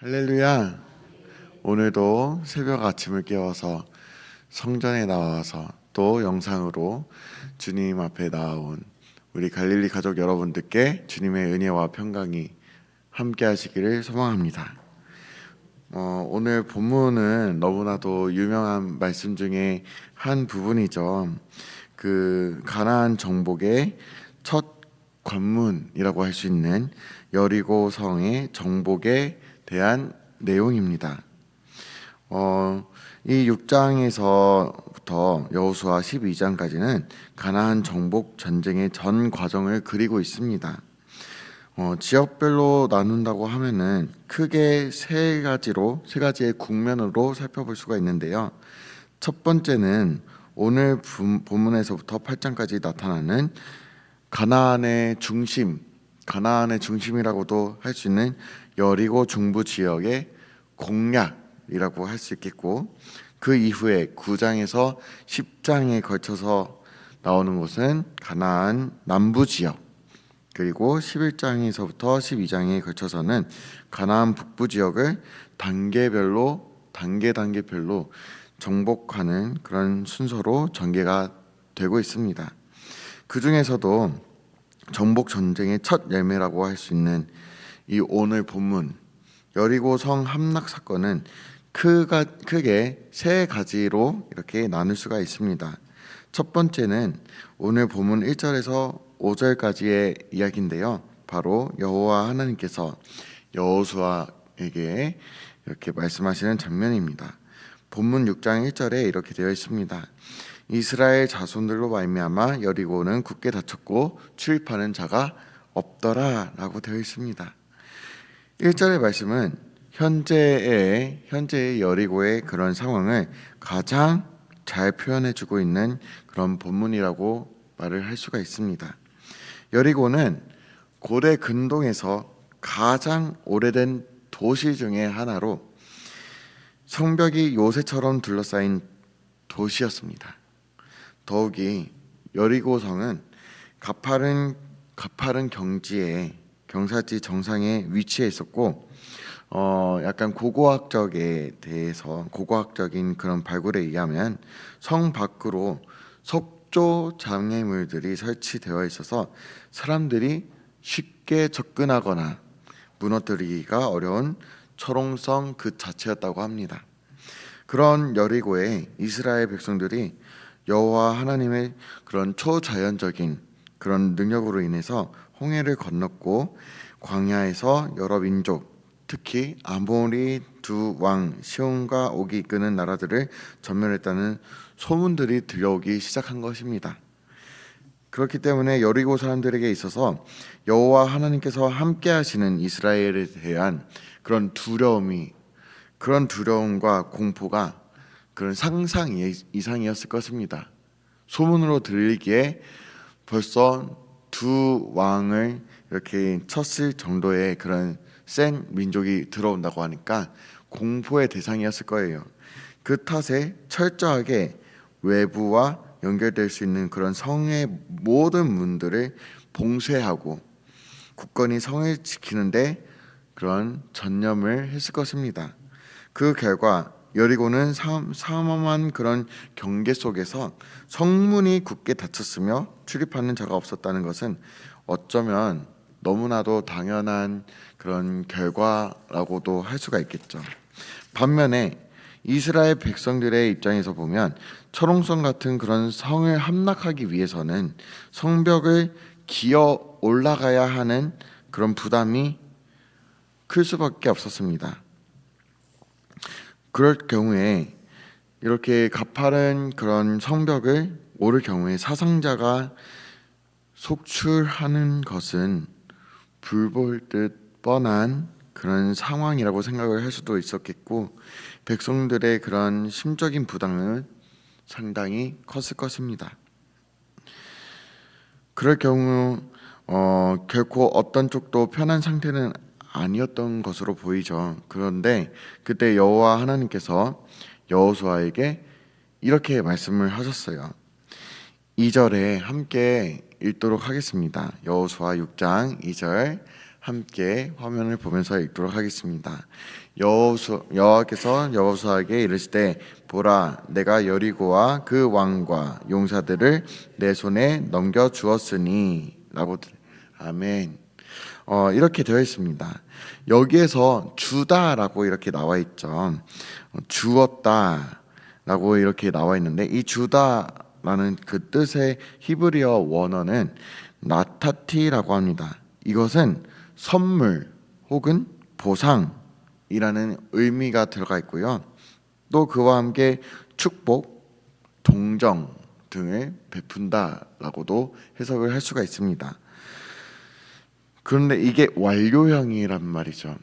할렐루야. 오늘도 새벽 아침을 깨워서 성전에 나와서 또 영상으로 주님 앞에 나온 우리 갈릴리 가족 여러분들께 주님의 은혜와 평강이 함께 하시기를 소망합니다. 오늘 본문은 너무나도 유명한 말씀 중에 한 부분이죠. 그 가나안 정복의 첫 관문이라고 할 수 있는 여리고 성의 정복에 대한 내용입니다. 이 6장에서부터 여호수아 12장까지는 가나안 정복 전쟁의 전 과정을 그리고 있습니다. 지역별로 나눈다고 하면은 크게 세 가지의 국면으로 살펴볼 수가 있는데요. 첫 번째는 오늘 본문에서부터 8장까지 나타나는 가나안의 중심이라고도 할 수 있는 여리고 중부 지역의 공략이라고 할 수 있겠고, 그 이후에 9장에서 10장에 걸쳐서 나오는 곳은 가나안 남부 지역, 그리고 11장에서부터 12장에 걸쳐서는 가나안 북부 지역을 단계별로 정복하는 그런 순서로 전개가 되고 있습니다. 그 중에서도 정복 전쟁의 첫 열매라고 할 수 있는 이 오늘 본문 여리고 성 함락 사건은 크게 세 가지로 이렇게 나눌 수가 있습니다. 첫 번째는 오늘 본문 1절에서 5절까지의 이야기인데요. 바로 여호와 하나님께서 여호수아에게 이렇게 말씀하시는 장면입니다. 본문 6장 1절에 이렇게 되어 있습니다. 이스라엘 자손들로 말미암아 여리고는 굳게 닫혔고 출입하는 자가 없더라 라고 되어 있습니다. 1절의 말씀은 현재의 여리고의 그런 상황을 가장 잘 표현해주고 있는 그런 본문이라고 말을 할 수가 있습니다. 여리고는 고대 근동에서 가장 오래된 도시 중에 하나로 성벽이 요새처럼 둘러싸인 도시였습니다. 더욱이 여리고성은 가파른 경사지 정상에 위치해 있었고, 약간 고고학적인 그런 발굴에 의하면 성 밖으로 석조 장애물들이 설치되어 있어서 사람들이 쉽게 접근하거나 무너뜨리기가 어려운 철옹성 그 자체였다고 합니다. 그런 여리고에 이스라엘 백성들이 여호와 하나님의 그런 초자연적인 그런 능력으로 인해서 홍해를 건넜고 광야에서 여러 민족, 특히 아모리 두 왕 시온과 옥이 이끄는 나라들을 전멸했다는 소문들이 들려오기 시작한 것입니다. 그렇기 때문에 여리고 사람들에게 있어서 여호와 하나님께서 함께 하시는 이스라엘에 대한 그런 두려움과 공포가 그런 상상 이상이었을 것입니다. 소문으로 들리기에 벌써 두 왕을 이렇게 쳤을 정도의 그런 센 민족이 들어온다고 하니까 공포의 대상이었을 거예요. 그 탓에 철저하게 외부와 연결될 수 있는 그런 성의 모든 문들을 봉쇄하고 굳건히 성을 지키는데 그런 전념을 했을 것입니다. 그 결과 여리고는 삼엄한 그런 경계 속에서 성문이 굳게 닫혔으며 출입하는 자가 없었다는 것은 어쩌면 너무나도 당연한 그런 결과라고도 할 수가 있겠죠. 반면에 이스라엘 백성들의 입장에서 보면 철옹성 같은 그런 성을 함락하기 위해서는 성벽을 기어 올라가야 하는 그런 부담이 클 수밖에 없었습니다. 그럴 경우에 이렇게 가파른 그런 성벽을 오를 경우에 사상자가 속출하는 것은 불볼 듯 뻔한 그런 상황이라고 생각을 할 수도 있었겠고, 백성들의 그런 심적인 부담은 상당히 컸을 것입니다. 그럴 경우 결코 어떤 쪽도 편한 상태는 아니었던 것으로 보이죠. 그런데 그때 여호와 하나님께서 여호수아에게 이렇게 말씀을 하셨어요. 2절에 함께 읽도록 하겠습니다. 여호수아 6장 2절 함께 화면을 보면서 읽도록 하겠습니다. 여호와께서 여호수아에게 이르시되 보라 내가 여리고와 그 왕과 용사들을 내 손에 넘겨 주었으니 라고. 아멘. 이렇게 되어 있습니다. 여기에서 주다라고 이렇게 나와 있죠. 주었다라고 이렇게 나와 있는데, 이 주다라는 그 뜻의 히브리어 원어는 나타티라고 합니다. 이것은 선물 혹은 보상이라는 의미가 들어가 있고요. 또 그와 함께 축복, 동정 등을 베푼다라고도 해석을 할 수가 있습니다. 그런데 이게 완료형이란 말이죠.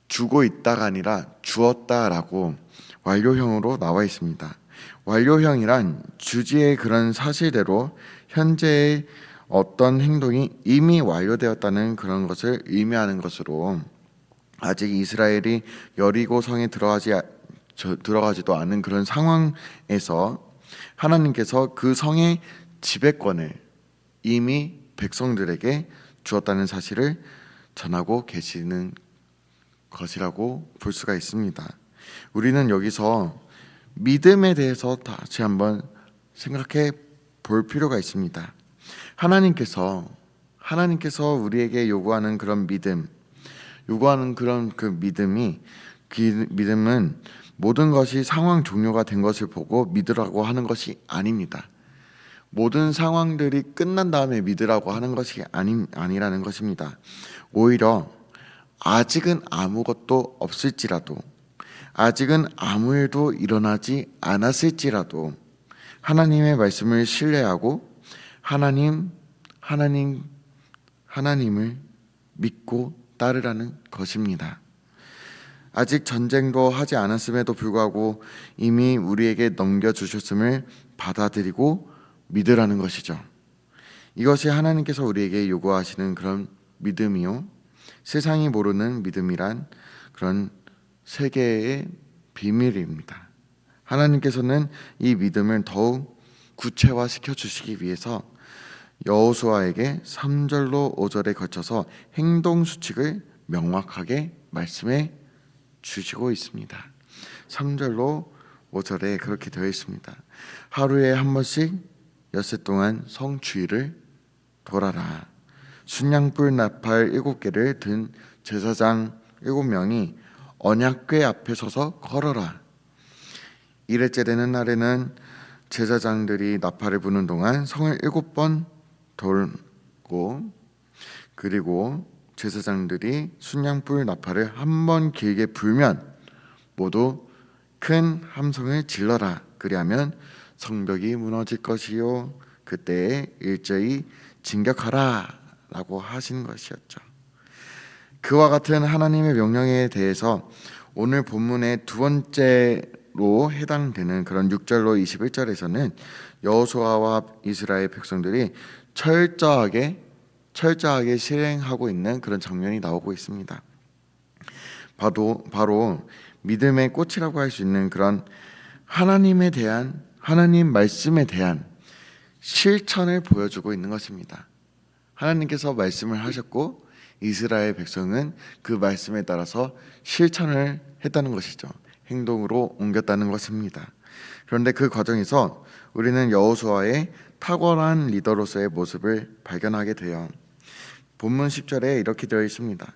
주고 있다가 아니라 주었다라고 완료형으로 나와 있습니다. 완료형이란 주지의 그런 사실대로 현재의 어떤 행동이 이미 완료되었다는 그런 것을 의미하는 것으로, 아직 이스라엘이 여리고 성에 들어가지도 않은 그런 상황에서 하나님께서 그 성의 지배권을 이미 백성들에게 주었다는 사실을 전하고 계시는 것이라고 볼 수가 있습니다. 우리는 여기서 믿음에 대해서 다시 한번 생각해 볼 필요가 있습니다. 하나님께서 우리에게 요구하는 그런 믿음, 요구하는 그런 그 믿음은 모든 것이 상황 종료가 된 것을 보고 믿으라고 하는 것이 아닙니다. 모든 상황들이 끝난 다음에 믿으라고 하는 것이 아니라는 것입니다. 오히려 아직은 아무것도 없을지라도, 아직은 아무 일도 일어나지 않았을지라도 하나님의 말씀을 신뢰하고 하나님을 믿고 따르라는 것입니다. 아직 전쟁도 하지 않았음에도 불구하고 이미 우리에게 넘겨주셨음을 받아들이고 믿으라는 것이죠. 이것이 하나님께서 우리에게 요구하시는 그런 믿음이요, 세상이 모르는 믿음이란 그런 세계의 비밀입니다. 하나님께서는 이 믿음을 더욱 구체화시켜 주시기 위해서 여호수아에게 3절로 5절에 걸쳐서 행동 수칙을 명확하게 말씀해 주시고 있습니다. 3절로 5절에 그렇게 되어 있습니다. 하루에 한 번씩 엿새 동안 성 주위를 돌아라. 순양불 나팔 7개를 든 제사장 7명이 언약궤 앞에 서서 걸어라. 이레째 되는 날에는 제사장들이 나팔을 부는 동안 성을 7번 돌고, 그리고 제사장들이 순양불 나팔을 한 번 길게 불면 모두 큰 함성을 질러라. 그리하면 성벽이 무너질 것이요 그때에 일제히 진격하라 라고 하신 것이었죠. 그와 같은 하나님의 명령에 대해서 오늘 본문의 두 번째로 해당되는 그런 6절로 21절에서는 여호수아와 이스라엘 백성들이 철저하게 실행하고 있는 그런 장면이 나오고 있습니다. 바로 믿음의 꽃이라고 할 수 있는 그런 하나님 말씀에 대한 실천을 보여주고 있는 것입니다. 하나님께서 말씀을 하셨고 이스라엘 백성은 그 말씀에 따라서 실천을 했다는 것이죠. 행동으로 옮겼다는 것입니다. 그런데 그 과정에서 우리는 여호수아의 탁월한 리더로서의 모습을 발견하게 돼요. 본문 10절에 이렇게 되어 있습니다.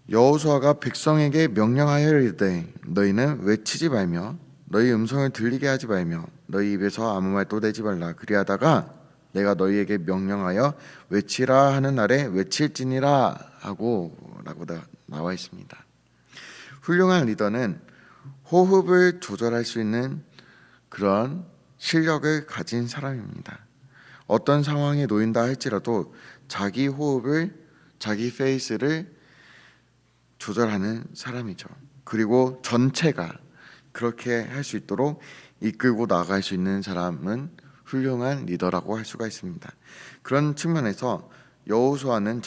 여호수아가 백성에게 명령하여 이르되 너희는 외치지 말며 너희 음성을 들리게 하지 말며 너희 입에서 아무 말도 내지 말라. 그리하다가 내가 너희에게 명령하여 외치라 하는 날에 외칠지니라 라고 나와 있습니다. 훌륭한 리더는 호흡을 조절할 수 있는 그런 실력을 가진 사람입니다. 어떤 상황에 놓인다 할지라도 자기 호흡을, 자기 페이스를 조절하는 사람이죠. 그리고 전체가 그렇게 할 수 있도록 이끌고 나갈 수 있는 사람은 훌륭한 리더라고 할 수가 있습니다. 그런 측면에서 여호수아는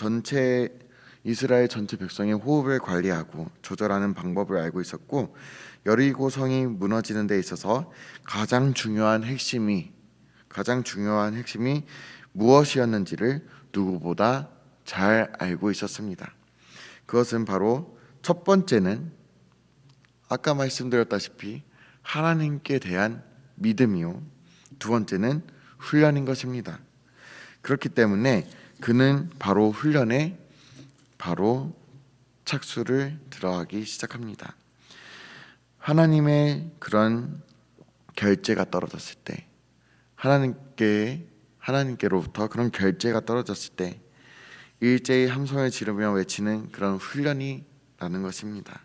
이스라엘 전체 백성의 호흡을 관리하고 조절하는 방법을 알고 있었고, 여리고 성이 무너지는 데 있어서 가장 중요한 핵심이 무엇이었는지를 누구보다 잘 알고 있었습니다. 그것은 바로 첫 번째는 아까 말씀드렸다시피 하나님께 대한 믿음이요, 두 번째는 훈련인 것입니다. 그렇기 때문에 그는 바로 훈련에 바로 착수를 들어가기 시작합니다. 하나님의 그런 결제가 떨어졌을 때, 하나님께로부터 그런 결제가 떨어졌을 때 일제히 함성을 지르며 외치는 그런 훈련이라는 것입니다.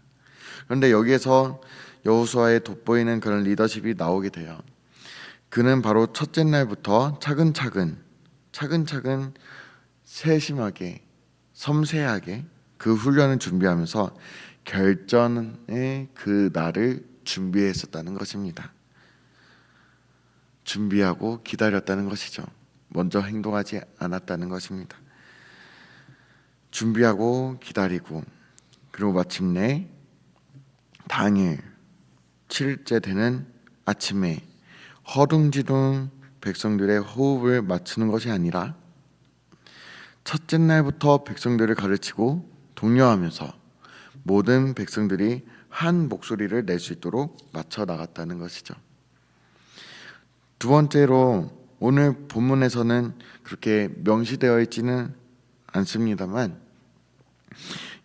그런데 여기에서 여호수아의 돋보이는 그런 리더십이 나오게 돼요. 그는 바로 첫째 날부터 차근차근 세심하게 섬세하게 그 훈련을 준비하면서 결전의 그 날을 준비했었다는 것입니다. 준비하고 기다렸다는 것이죠. 먼저 행동하지 않았다는 것입니다. 준비하고 기다리고, 그리고 마침내 당일 7일째 되는 아침에 허둥지둥 백성들의 호흡을 맞추는 것이 아니라 첫째 날부터 백성들을 가르치고 독려하면서 모든 백성들이 한 목소리를 낼 수 있도록 맞춰 나갔다는 것이죠. 두 번째로, 오늘 본문에서는 그렇게 명시되어 있지는 않습니다만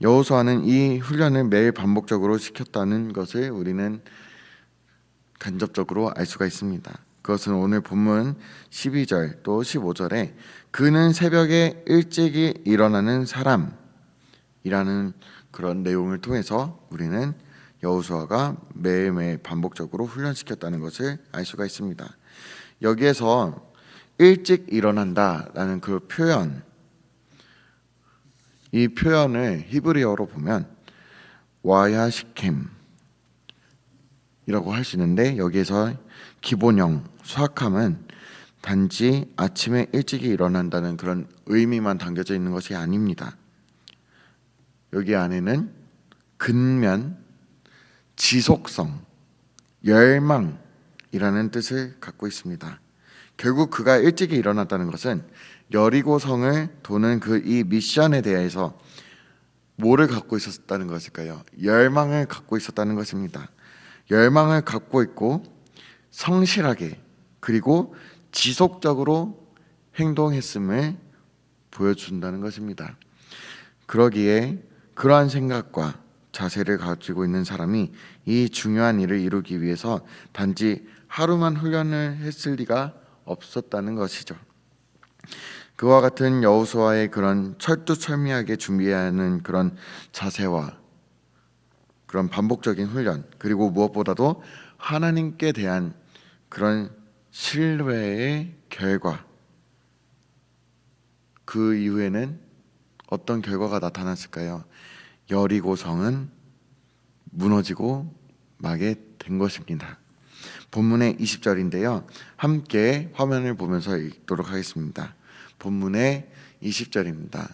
여호수아는 이 훈련을 매일 반복적으로 시켰다는 것을 우리는 간접적으로 알 수가 있습니다. 그것은 오늘 본문 12절 또 15절에 그는 새벽에 일찍이 일어나는 사람이라는 그런 내용을 통해서 우리는 여호수아가 매일매일 반복적으로 훈련시켰다는 것을 알 수가 있습니다. 여기에서 일찍 일어난다라는 그 표현, 이 표현을 히브리어로 보면 와야시켐이라고 할 수 있는데, 여기에서 기본형 수학함은 단지 아침에 일찍이 일어난다는 그런 의미만 담겨져 있는 것이 아닙니다. 여기 안에는 근면, 지속성, 열망이라는 뜻을 갖고 있습니다. 결국 그가 일찍이 일어났다는 것은 여리고성을 도는 그 이 미션에 대해서 뭐를 갖고 있었다는 것일까요? 열망을 갖고 있었다는 것입니다. 열망을 갖고 있고 성실하게 그리고 지속적으로 행동했음을 보여준다는 것입니다. 그러기에 그러한 생각과 자세를 가지고 있는 사람이 이 중요한 일을 이루기 위해서 단지 하루만 훈련을 했을 리가 없었다는 것이죠. 그와 같은 여호수아의 그런 철두철미하게 준비하는 그런 자세와 그런 반복적인 훈련, 그리고 무엇보다도 하나님께 대한 그런 신뢰의 결과, 그 이후에는 어떤 결과가 나타났을까요? 여리고성은 무너지고 마게 된 것입니다. 본문의 20절인데요. 함께 화면을 보면서 읽도록 하겠습니다. 본문의 20절입니다.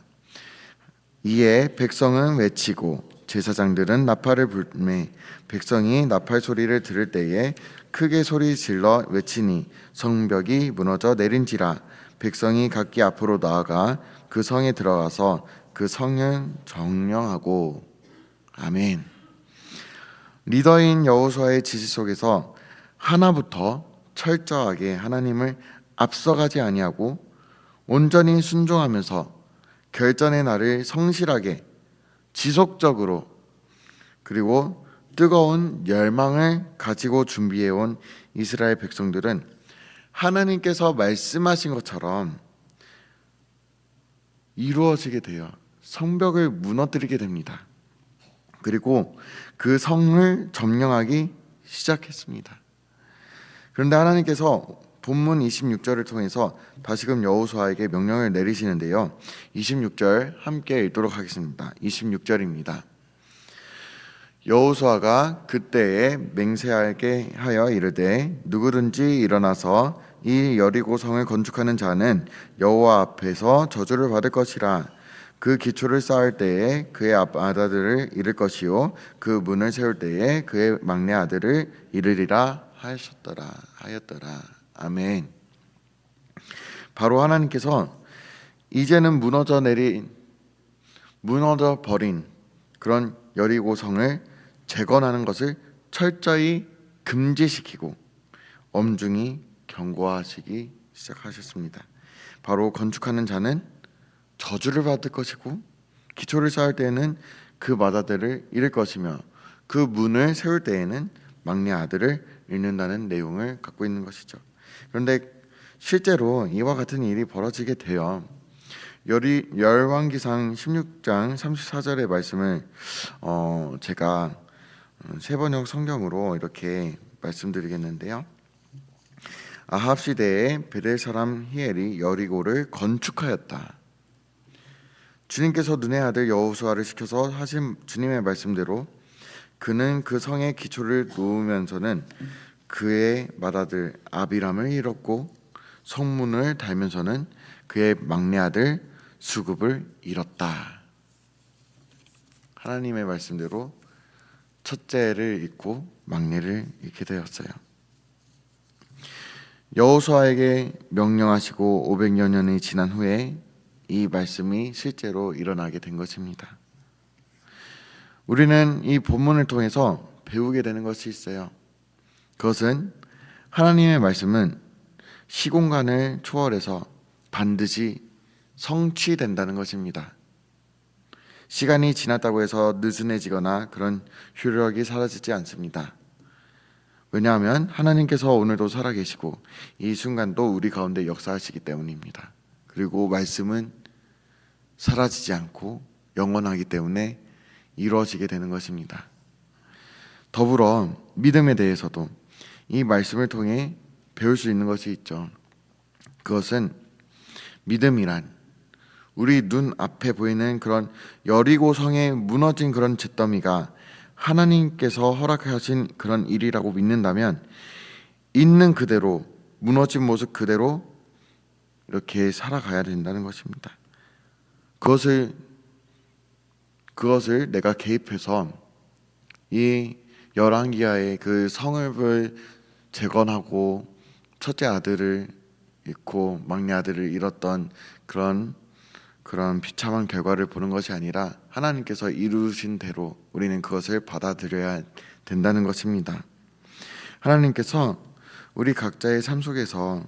이에 백성은 외치고 제사장들은 나팔을 불매 백성이 나팔 소리를 들을 때에 크게 소리 질러 외치니 성벽이 무너져 내린지라. 백성이 각기 앞으로 나아가 그 성에 들어가서 그 성을 정령하고. 아멘. 리더인 여호수아의 지시 속에서 하나부터 철저하게 하나님을 앞서가지 아니하고 온전히 순종하면서 결전의 날을 성실하게 지속적으로 그리고 뜨거운 열망을 가지고 준비해온 이스라엘 백성들은 하나님께서 말씀하신 것처럼 이루어지게 돼요. 성벽을 무너뜨리게 됩니다. 그리고 그 성을 점령하기 시작했습니다. 그런데 하나님께서 본문 26절을 통해서 다시금 여호수아에게 명령을 내리시는데요. 26절 함께 읽도록 하겠습니다. 26절입니다. 여호수아가 그때에 맹세하게 하여 이르되 누구든지 일어나서 이 여리고 성을 건축하는 자는 여호와 앞에서 저주를 받을 것이라. 그 기초를 쌓을 때에 그의 아들을 잃을 것이요 그 문을 세울 때에 그의 막내 아들을 잃으리라 하였더라. 아멘. 바로 하나님께서 이제는 무너져 내린 무너져 버린 그런 여리고성을 재건하는 것을 철저히 금지시키고 엄중히 경고하시기 시작하셨습니다. 바로 건축하는 자는 저주를 받을 것이고 기초를 쌓을 때에는 그 맏아들을 잃을 것이며 그 문을 세울 때에는 막내 아들을 잃는다는 내용을 갖고 있는 것이죠. 그런데 실제로 이와 같은 일이 벌어지게 되어 열왕기상 16장 34절의 말씀을 제가 세번역 성경으로 이렇게 말씀드리겠는데요. 아합 시대에 베델 사람 히엘이 여리고를 건축하였다. 주님께서 눈의 아들 여호수아를 시켜서 하신 주님의 말씀대로 그는 그 성의 기초를 놓으면서는 그의 맏아들 아비람을 잃었고 성문을 달면서는 그의 막내 아들 수굽을 잃었다. 하나님의 말씀대로 첫째를 잃고 막내를 잃게 되었어요. 여호수아에게 명령하시고 500여 년이 지난 후에 이 말씀이 실제로 일어나게 된 것입니다. 우리는 이 본문을 통해서 배우게 되는 것이 있어요. 그것은 하나님의 말씀은 시공간을 초월해서 반드시 성취된다는 것입니다. 시간이 지났다고 해서 느슨해지거나 그런 효력이 사라지지 않습니다. 왜냐하면 하나님께서 오늘도 살아계시고 이 순간도 우리 가운데 역사하시기 때문입니다. 그리고 말씀은 사라지지 않고 영원하기 때문에 이루어지게 되는 것입니다. 더불어 믿음에 대해서도 이 말씀을 통해 배울 수 있는 것이 있죠. 그것은 믿음이란 우리 눈 앞에 보이는 그런 여리고성에 무너진 그런 잿더미가 하나님께서 허락하신 그런 일이라고 믿는다면 있는 그대로 무너진 모습 그대로 이렇게 살아가야 된다는 것입니다. 그것을 내가 개입해서 이 열왕기하의 그 성읍을 재건하고 첫째 아들을 잃고 막내 아들을 잃었던 그런 비참한 결과를 보는 것이 아니라 하나님께서 이루신 대로 우리는 그것을 받아들여야 된다는 것입니다. 하나님께서 우리 각자의 삶 속에서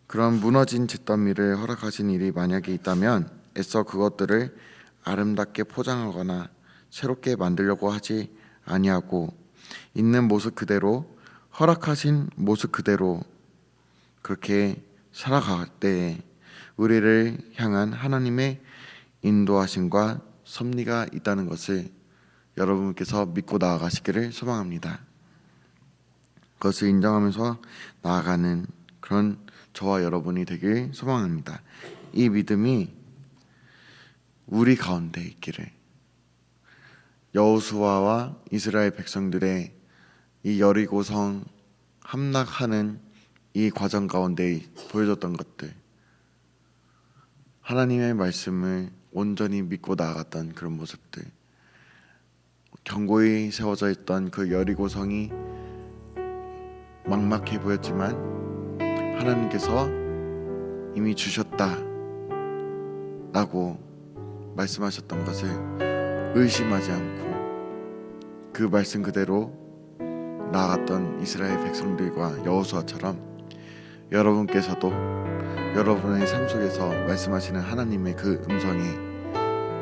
그런 무너진 잿더미를 허락하신 일이 만약에 있다면 애써 그것들을 아름답게 포장하거나 새롭게 만들려고 하지 아니하고 있는 모습 그대로 허락하신 모습 그대로 그렇게 살아갈 때 우리를 향한 하나님의 인도하심과 섭리가 있다는 것을 여러분께서 믿고 나아가시기를 소망합니다. 그것을 인정하면서 나아가는 그런 저와 여러분이 되길 소망합니다. 이 믿음이 우리 가운데 있기를, 여호수아와 이스라엘 백성들의 이 여리고성 함락하는 이 과정 가운데 보여줬던 것들, 하나님의 말씀을 온전히 믿고 나아갔던 그런 모습들, 견고히 세워져 있던 그 여리고성이 막막해 보였지만 하나님께서 이미 주셨다 라고 말씀하셨던 것을 의심하지 않고 그 말씀 그대로 나아갔던 이스라엘 백성들과 여호수아처럼 여러분께서도 여러분의 삶 속에서 말씀하시는 하나님의 그 음성에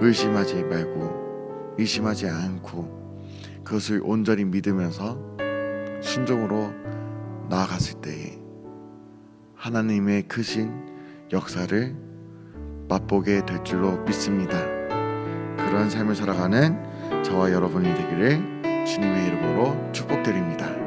의심하지 말고 의심하지 않고 그것을 온전히 믿으면서 순종으로 나아갔을 때에 하나님의 크신 역사를 맛보게 될 줄로 믿습니다. 그런 삶을 살아가는 저와 여러분이 되기를 주님의 이름으로 축복드립니다.